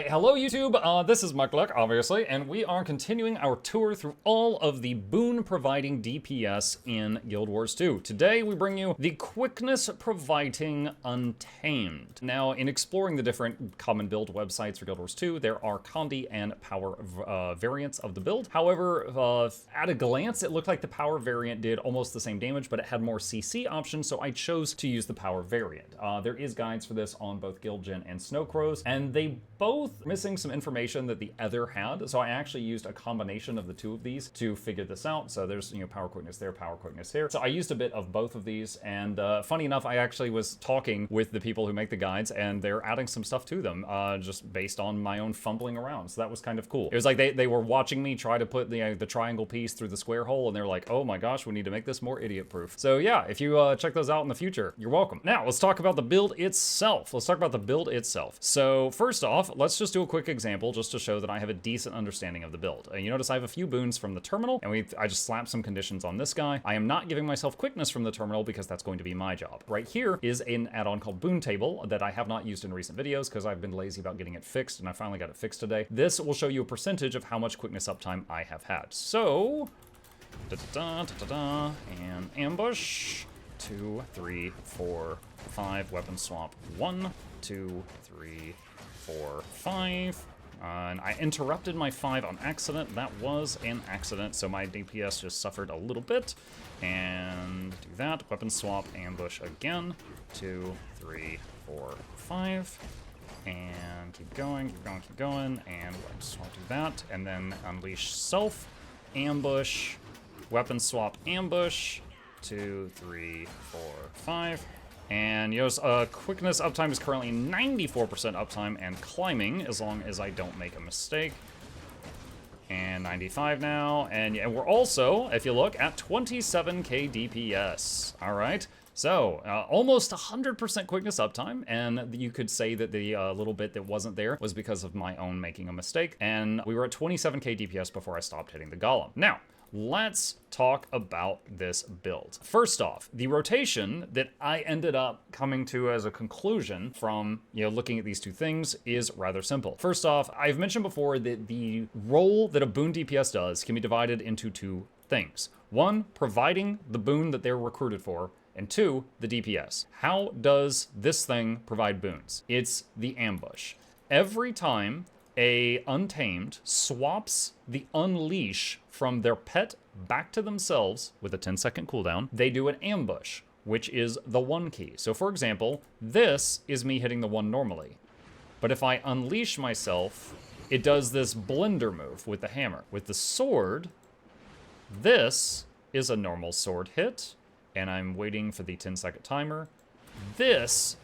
Alright, hello YouTube, this is Muckluck, obviously, and we are continuing our tour through all of the boon-providing DPS in Guild Wars 2. Today, we bring you the quickness-providing Untamed. Now, in exploring the different common build websites for Guild Wars 2, there are Condi and Power variants of the build. However, at a glance, it looked like the Power variant did almost the same damage, but it had more CC options, so I chose to use the Power variant. There is guides for this on both Guild Gen and Snow Crows, and they both missing some information that the other had, so I actually used a combination of the two of these to figure this out. So there's, power quickness there, power quickness here. So I used a bit of both of these, and funny enough, I actually was talking with the people who make the guides, and they're adding some stuff to them, just based on my own fumbling around. So that was kind of cool. It was like they were watching me try to put the triangle piece through the square hole, and they're like, oh my gosh, we need to make this more idiot-proof. So yeah, if you check those out in the future, you're welcome. Now, let's talk about the build itself. So first off, let's just do a quick example just to show that I have a decent understanding of the build. You notice I have a few boons from the terminal, and I just slapped some conditions on this guy. I am not giving myself quickness from the terminal because that's going to be my job. Right here is an add-on called Boon Table that I have not used in recent videos because I've been lazy about getting it fixed, and I finally got it fixed today. This will show you a percentage of how much quickness uptime I have had. So, and ambush, 2, 3, 4, 5, weapon swap, 1, 2, 3, 4, 5. And I interrupted my 5 on accident. That was an accident, so my DPS just suffered a little bit. And do that. Weapon swap, ambush again. 2, 3, 4, 5. And keep going, keep going. And weapon swap, do that. And then unleash self, ambush, weapon swap, ambush. 2, 3, 4, 5. And quickness uptime is currently 94% uptime and climbing, as long as I don't make a mistake. And 95 now, and yeah, we're also, if you look, at 27k DPS. All right, so almost 100% quickness uptime, and you could say that the little bit that wasn't there was because of my own making a mistake. And we were at 27k DPS before I stopped hitting the Golem. Now, let's talk about this build. First off, the rotation that I ended up coming to as a conclusion from, looking at these two things is rather simple. First off, I've mentioned before that the role that a boon DPS does can be divided into two things. One, providing the boon that they're recruited for, and two, the DPS. How does this thing provide boons? It's the ambush. Every time a Untamed swaps the unleash from their pet back to themselves with a 10-second cooldown, they do an ambush, which is the 1 key. So for example, this is me hitting the 1 normally. But if I unleash myself, it does this blender move with the hammer. With the sword, this is a normal sword hit, and I'm waiting for the 10-second timer. This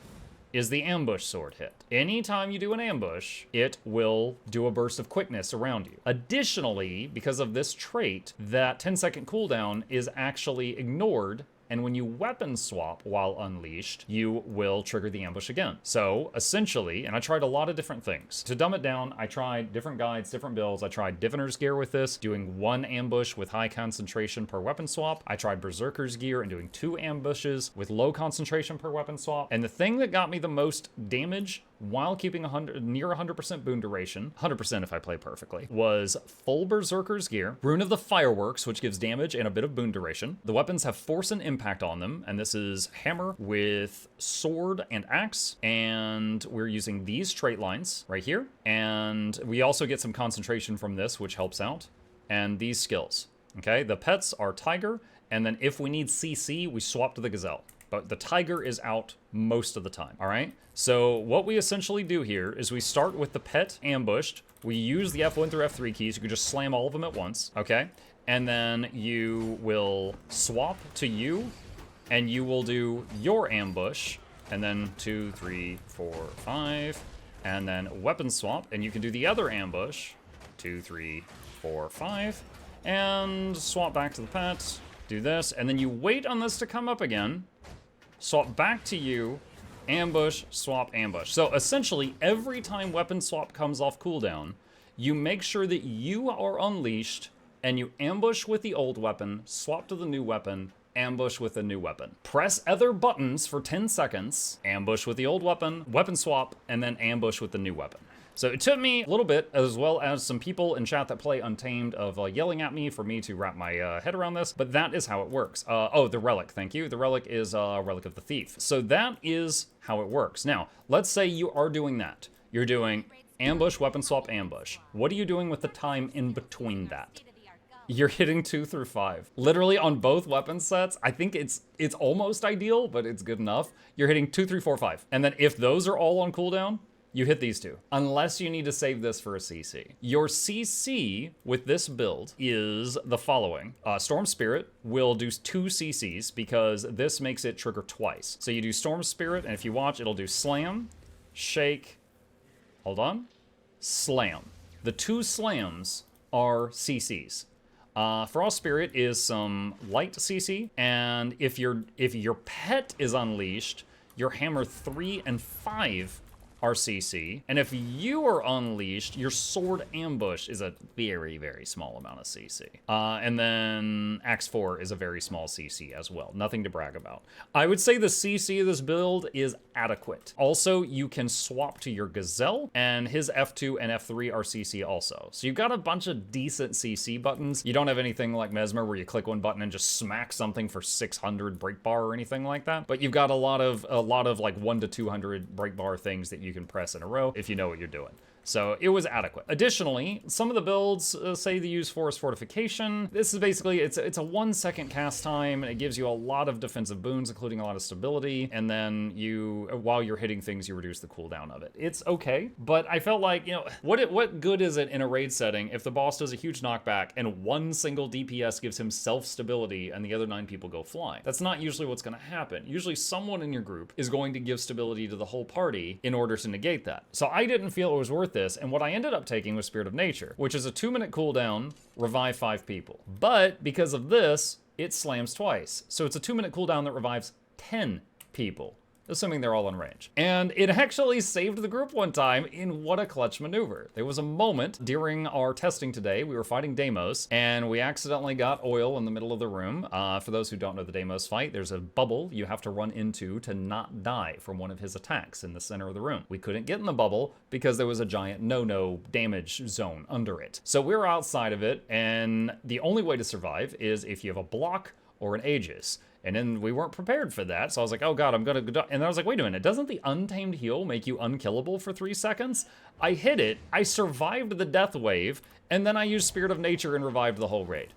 is the ambush sword hit. Anytime you do an ambush, it will do a burst of quickness around you. Additionally, because of this trait, that 10-second cooldown is actually ignored, and when you weapon swap while unleashed, you will trigger the ambush again. So essentially, and I tried a lot of different things. To dumb it down, I tried different guides, different builds. I tried Diviner's Gear with this, doing 1 ambush with high concentration per weapon swap. I tried Berserker's Gear and doing 2 ambushes with low concentration per weapon swap. And the thing that got me the most damage while keeping near 100% boon duration, 100% if I play perfectly, was full Berserker's Gear, Rune of the Fireworks, which gives damage and a bit of boon duration. The weapons have force and impact on them, and this is hammer with sword and axe, and we're using these trait lines right here, and we also get some concentration from this, which helps out, and these skills. Okay, the pets are Tiger, and then if we need CC, we swap to the Gazelle. But the Tiger is out most of the time, all right? So what we essentially do here is we start with the pet ambushed. We use the F1 through F3 keys. You can just slam all of them at once, okay? And then you will swap to you, and you will do your ambush, and then 2, 3, 4, 5, and then weapon swap, and you can do the other ambush, 2, 3, 4, 5, and swap back to the pet, do this, and then you wait on this to come up again, swap back to you, ambush, swap, ambush. So essentially, every time weapon swap comes off cooldown, you make sure that you are unleashed, and you ambush with the old weapon, swap to the new weapon, ambush with a new weapon. Press other buttons for 10 seconds, ambush with the old weapon, weapon swap, and then ambush with the new weapon. So it took me a little bit, as well as some people in chat that play Untamed, of yelling at me for me to wrap my head around this, but that is how it works. Oh, the relic, thank you. The relic is Relic of the Thief. So that is how it works. Now, let's say you are doing that. You're doing ambush, weapon swap, ambush. What are you doing with the time in between that? You're hitting 2 through 5. Literally on both weapon sets, I think it's almost ideal, but it's good enough. You're hitting 2, 3, 4, 5. And then if those are all on cooldown, you hit these two, unless you need to save this for a CC. Your CC with this build is the following. Storm Spirit will do 2 CCs because this makes it trigger twice. So you do Storm Spirit, and if you watch, it'll do Slam, Shake, hold on, Slam. The 2 slams are CCs. Frost Spirit is some light CC, and if your pet is unleashed, your hammer 3 and 5 are CC, and if you are unleashed, your sword ambush is a very, very small amount of CC. And then Axe 4 is a very small CC as well. Nothing to brag about. I would say the CC of this build is adequate. Also, you can swap to your Gazelle, and his F2 and F3 are CC also. So you've got a bunch of decent CC buttons. You don't have anything like Mesmer where you click one button and just smack something for 600 break bar or anything like that. But you've got a lot of like 1 to 200 break bar things that you can press in a row if you know what you're doing. So it was adequate. Additionally, some of the builds say they use Forest Fortification. This is basically, it's a 1 second cast time, and it gives you a lot of defensive boons, including a lot of stability, and then while you're hitting things, you reduce the cooldown of it. It's okay, but I felt like, what good is it in a raid setting if the boss does a huge knockback and 1 single DPS gives him self-stability and the other 9 people go flying? That's not usually what's gonna happen. Usually someone in your group is going to give stability to the whole party in order to negate that. So I didn't feel it was worth this, and what I ended up taking was Spirit of Nature, which is a 2-minute cooldown, revive 5 people. But because of this, it slams twice. So it's a 2-minute cooldown that revives 10 people, assuming they're all in range. And it actually saved the group one time in what a clutch maneuver. There was a moment during our testing today, we were fighting Deimos, and we accidentally got oil in the middle of the room. For those who don't know the Deimos fight, there's a bubble you have to run into to not die from one of his attacks in the center of the room. We couldn't get in the bubble because there was a giant no-no damage zone under it. So we were outside of it, and the only way to survive is if you have a block or an Aegis. And then we weren't prepared for that, so I was like, oh god, I'm gonna go. And I was like, wait a minute, doesn't the Untamed heal make you unkillable for 3 seconds? I hit it, I survived the death wave, and then I used Spirit of Nature and revived the whole raid.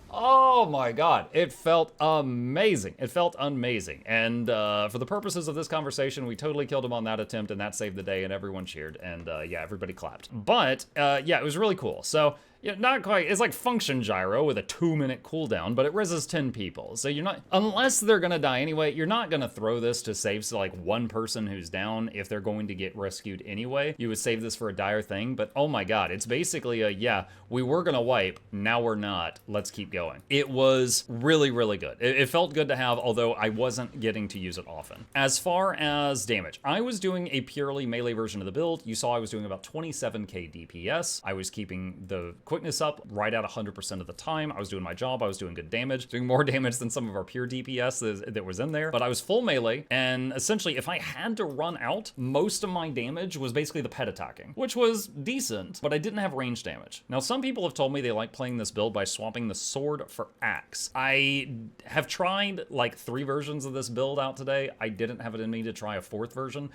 Oh my god, it felt amazing. It felt amazing. And for the purposes of this conversation, we totally killed him on that attempt, and that saved the day, and everyone cheered, and yeah, everybody clapped. But yeah, it was really cool. So yeah, not quite, it's like function gyro with a 2-minute cooldown, but it reses 10 people. So you're not, unless they're gonna die anyway, you're not gonna throw this to save like 1 person who's down if they're going to get rescued anyway. You would save this for a dire thing, but oh my god, it's basically a, yeah, we were gonna wipe, now we're not, let's keep going. It was really, really good. It felt good to have, although I wasn't getting to use it often. As far as damage, I was doing a purely melee version of the build. You saw I was doing about 27k DPS. I was keeping the quickness up right at 100% of the time. I was doing my job, I was doing good damage, doing more damage than some of our pure DPS that was in there, but I was full melee, and essentially if I had to run out, most of my damage was basically the pet attacking, which was decent, but I didn't have range damage. Now some people have told me they like playing this build by swapping the sword for axe. I have tried like 3 versions of this build out today. I didn't have it in me to try a 4th version.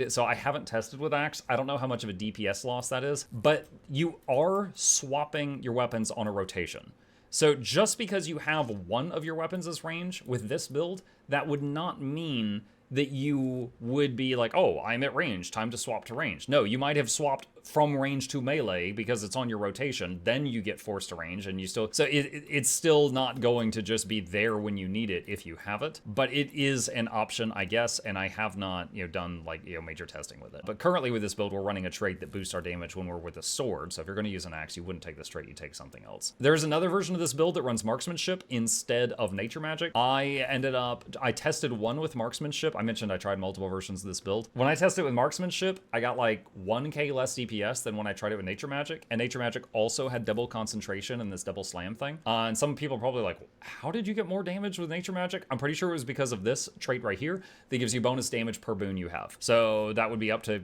So I haven't tested with axe. I don't know how much of a DPS loss that is, but you are swapping your weapons on a rotation. So just because you have one of your weapons as range with this build, that would not mean that you would be like, oh, I'm at range, time to swap to range. No, you might have swapped from range to melee because it's on your rotation, then you get forced to range, and you still, so it's still not going to just be there when you need it if you have it, but it is an option, I guess, and I have not, done like, major testing with it. But currently with this build, we're running a trait that boosts our damage when we're with a sword, so if you're gonna use an axe, you wouldn't take this trait, you take something else. There's another version of this build that runs marksmanship instead of nature magic. I tested one with marksmanship. I mentioned I tried multiple versions of this build. When I tested it with marksmanship, I got like 1k less DPS than when I tried it with nature magic, and nature magic also had double concentration and this double slam thing. And some people are probably like, how did you get more damage with nature magic? I'm pretty sure it was because of this trait right here that gives you bonus damage per boon you have. So that would be up to,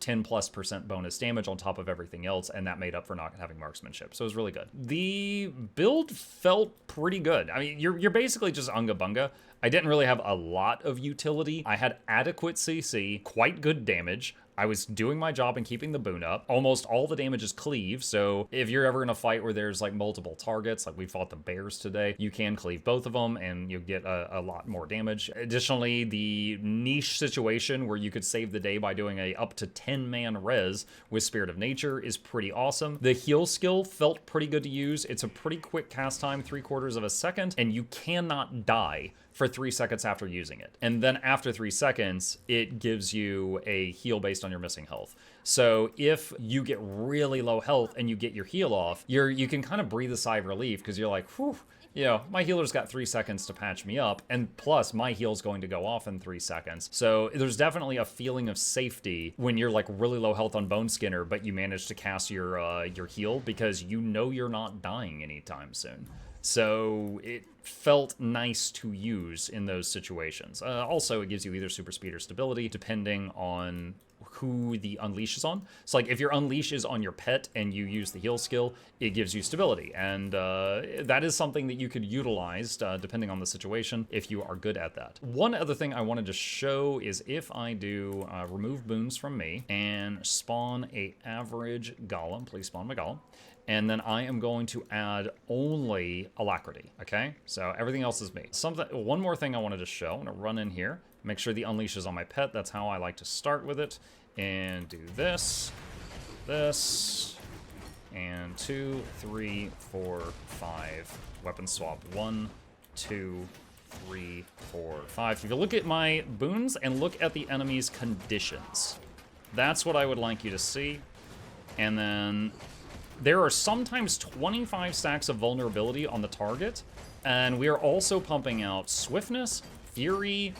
10+% bonus damage on top of everything else, and that made up for not having marksmanship. So it was really good. The build felt pretty good. I mean, you're basically just unga bunga. I didn't really have a lot of utility. I had adequate CC, quite good damage. I was doing my job and keeping the boon up. Almost all the damage is cleave, so if you're ever in a fight where there's like multiple targets, like we fought the bears today, you can cleave both of them and you get a lot more damage. Additionally, the niche situation where you could save the day by doing a up to 10-man res with Spirit of Nature is pretty awesome. The heal skill felt pretty good to use. It's a pretty quick cast time, 3/4 of a second, and you cannot die for 3 seconds after using it. And then after 3 seconds, it gives you a heal based on your missing health. So if you get really low health and you get your heal off, you can kind of breathe a sigh of relief because you're like, whew, you know, my healer's got 3 seconds to patch me up, and plus my heal's going to go off in 3 seconds. So there's definitely a feeling of safety when you're like really low health on Bone Skinner, but you manage to cast your heal because you know you're not dying anytime soon. So it felt nice to use in those situations. Also, it gives you either super speed or stability, depending on who the unleash is on. So like if your unleash is on your pet and you use the heal skill, it gives you stability. And that is something that you could utilize depending on the situation if you are good at that. One other thing I wanted to show is if I do remove boons from me and spawn a average golem, please spawn my golem. And then I am going to add only Alacrity, okay? So everything else is me. One more thing I wanted to show. I'm gonna run in here, make sure the unleash is on my pet. That's how I like to start with it. And do this, and 2, 3, 4, 5. Weapon swap, 1, 2, 3, 4, 5. If you look at my boons and look at the enemy's conditions, that's what I would like you to see. And then there are sometimes 25 stacks of vulnerability on the target, and we are also pumping out swiftness, fury,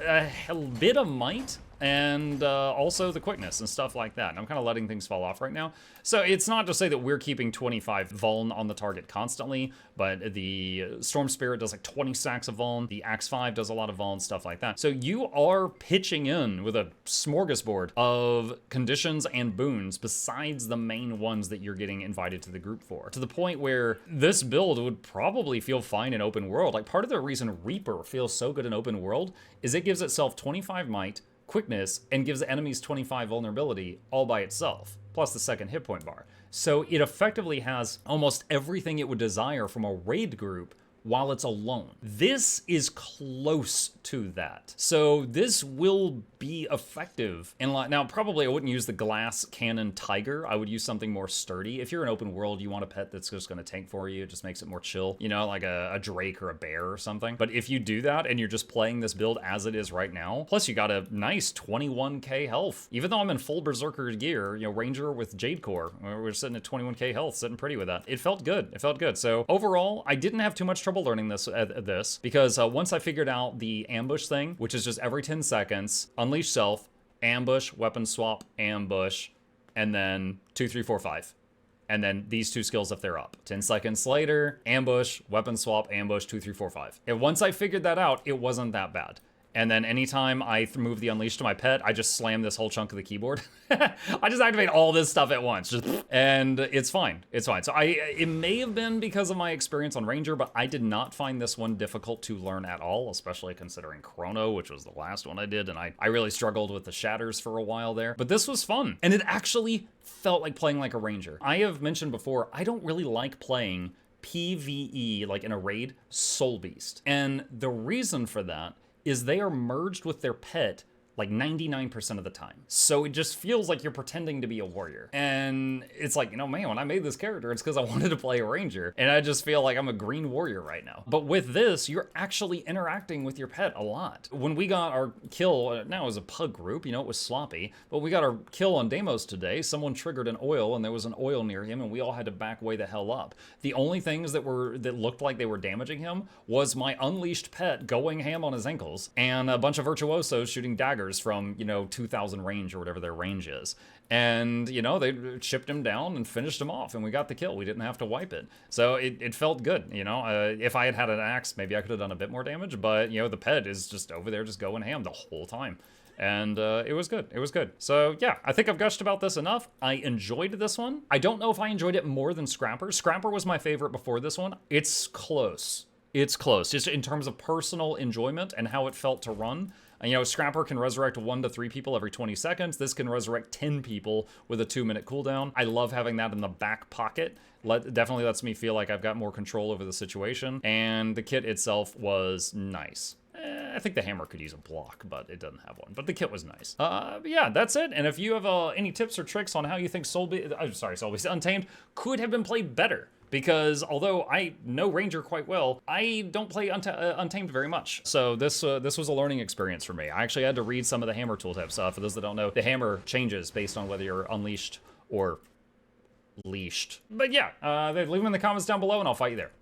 a bit of might, and also the quickness and stuff like that. And I'm kind of letting things fall off right now. So it's not to say that we're keeping 25 vuln on the target constantly, but the Storm Spirit does like 20 stacks of vuln, the Axe 5 does a lot of vuln, stuff like that. So you are pitching in with a smorgasbord of conditions and boons besides the main ones that you're getting invited to the group for. To the point where this build would probably feel fine in open world. Like part of the reason Reaper feels so good in open world is it gives itself 25 might, quickness, and gives the enemies 25 vulnerability all by itself, plus the second hit point bar. So it effectively has almost everything it would desire from a raid group while it's alone. This is close to that. So this will be effective. And now probably I wouldn't use the glass cannon tiger. I would use something more sturdy. If you're in open world, you want a pet that's just gonna tank for you. It just makes it more chill, you know, like a drake or a bear or something. But if you do that and you're just playing this build as it is right now, plus you got a nice 21k health. Even though I'm in full berserker gear, you know, ranger with jade core, we're sitting at 21k health, sitting pretty with that. It felt good. It felt good. So overall, I didn't have too much trouble learning this because once I figured out the ambush thing, which is just every 10 seconds, unleash self, ambush, weapon swap, ambush, and then 2, 3, 4, 5. And then these 2 skills if they're up. 10 seconds later, ambush, weapon swap, ambush, 2, 3, 4, 5. And once I figured that out, it wasn't that bad. And then anytime I move the unleash to my pet, I just slam this whole chunk of the keyboard. I just activate all this stuff at once, and it's fine. It's fine. So it may have been because of my experience on Ranger, but I did not find this one difficult to learn at all, especially considering Chrono, which was the last one I did, and I really struggled with the shatters for a while there. But this was fun, and it actually felt like playing like a Ranger. I have mentioned before, I don't really like playing PvE, like in a raid, Soul Beast. And the reason for that is they are merged with their pet like 99% of the time. So it just feels like you're pretending to be a warrior. And it's like, you know, man, when I made this character, it's because I wanted to play a ranger. And I just feel like I'm a green warrior right now. But with this, you're actually interacting with your pet a lot. When we got our kill, now it was a pug group, you know, it was sloppy, but we got our kill on Deimos today. Someone triggered an oil and there was an oil near him and we all had to back way the hell up. The only things that looked like they were damaging him was my unleashed pet going ham on his ankles and a bunch of virtuosos shooting daggers from, you know, 2,000 range or whatever their range is. And, you know, they chipped him down and finished him off and we got the kill. We didn't have to wipe it. So it felt good, you know. If I had an axe, maybe I could have done a bit more damage, but, you know, the pet is just over there just going ham the whole time. And it was good. It was good. So yeah, I think I've gushed about this enough. I enjoyed this one. I don't know if I enjoyed it more than Scrapper. Scrapper was my favorite before this one. It's close. It's close. Just in terms of personal enjoyment and how it felt to run. And, you know, Scrapper can resurrect 1 to 3 people every 20 seconds. This can resurrect 10 people with a 2-minute cooldown. I love having that in the back pocket. Definitely lets me feel like I've got more control over the situation. And the kit itself was nice. I think the hammer could use a block, but it doesn't have one. But the kit was nice. But yeah, that's it. And if you have any tips or tricks on how you think Soulbeast Untamed could have been played better, because although I know Ranger quite well, I don't play Untamed very much. So this was a learning experience for me. I actually had to read some of the hammer tooltips. For those that don't know, the hammer changes based on whether you're unleashed or leashed. But yeah, leave them in the comments down below and I'll fight you there.